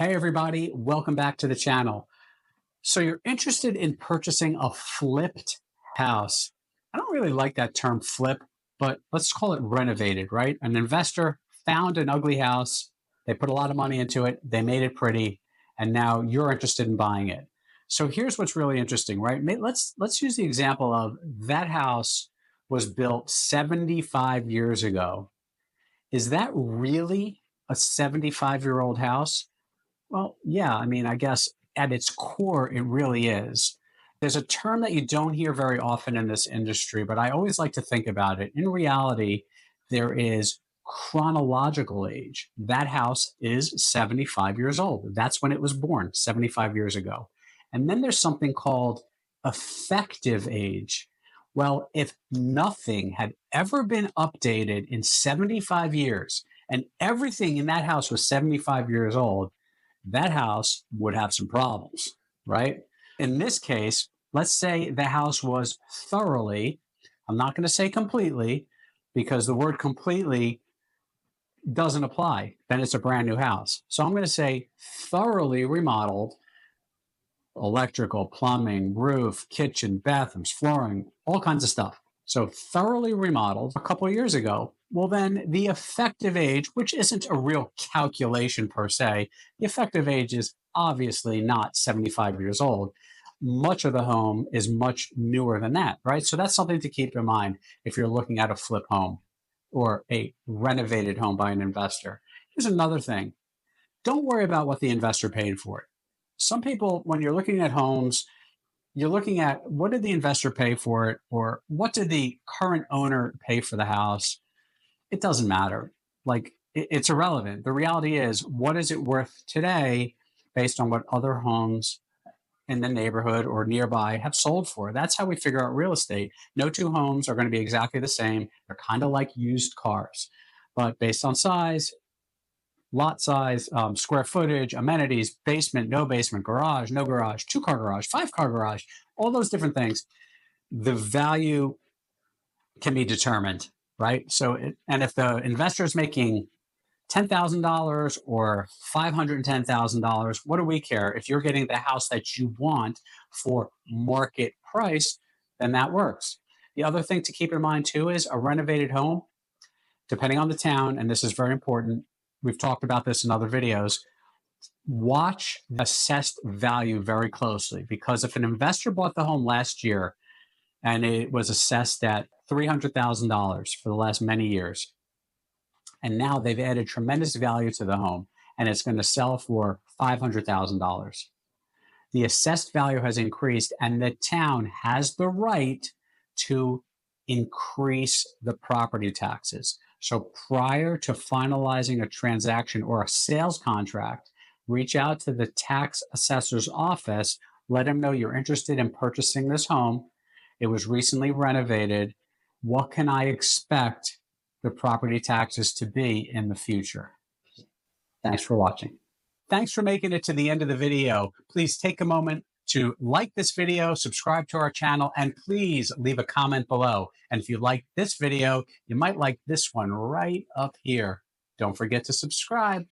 Hey everybody, welcome back to the channel. So you're interested in purchasing a flipped house. I don't really like that term flip, but let's call it renovated, right? An investor found an ugly house, they put a lot of money into it, they made it pretty, and now you're interested in buying it. So here's what's really interesting, right? Let's use the example of that house was built 75 years ago. Is that really a 75-year-old house? Well, yeah, I mean, I guess at its core, it really is. There's a term that you don't hear very often in this industry, but I always like to think about it. In reality, there is chronological age. That house is 75 years old. That's when it was born, 75 years ago. And then there's something called effective age. Well, if nothing had ever been updated in 75 years and everything in that house was 75 years old, that house would have some problems, right? In this case, let's say the house was thoroughly, I'm not going to say completely, because the word completely doesn't apply. Then it's a brand new house. So I'm going to say thoroughly remodeled, electrical, plumbing, roof, kitchen, bathrooms, flooring, all kinds of stuff. So thoroughly remodeled a couple of years ago. Well, then the effective age, which isn't a real calculation per se, the effective age is obviously not 75 years old. Much of the home is much newer than that, right? So that's something to keep in mind if you're looking at a flip home or a renovated home by an investor. Here's another thing. Don't worry about what the investor paid for it. Some people, when you're looking at homes, you're looking at what did the investor pay for it or what did the current owner pay for the house. It doesn't matter. Like it's irrelevant. The reality is, what is it worth today based on what other homes in the neighborhood or nearby have sold for? That's how we figure out real estate. No two homes are going to be exactly the same. They're kind of like used cars, but based on size, lot size, square footage, amenities, basement, no basement, garage, no garage, two-car garage, five-car garage, all those different things, the value can be determined, right? And if the investor is making $10,000 or $510,000, what do we care? If you're getting the house that you want for market price, then that works. The other thing to keep in mind too is a renovated home, depending on the town, and this is very important, we've talked about this in other videos, watch the assessed value very closely, because if an investor bought the home last year and it was assessed at $300,000 for the last many years, and now they've added tremendous value to the home and it's going to sell for $500,000. The assessed value has increased and the town has the right to increase the property taxes. So prior to finalizing a transaction or a sales contract, reach out to the tax assessor's office, let them know you're interested in purchasing this home. It was recently renovated. What can I expect the property taxes to be in the future? Thanks for watching. Thanks for making it to the end of the video. Please take a moment to like this video, subscribe to our channel, and please leave a comment below. And if you like this video, you might like this one right up here. Don't forget to subscribe.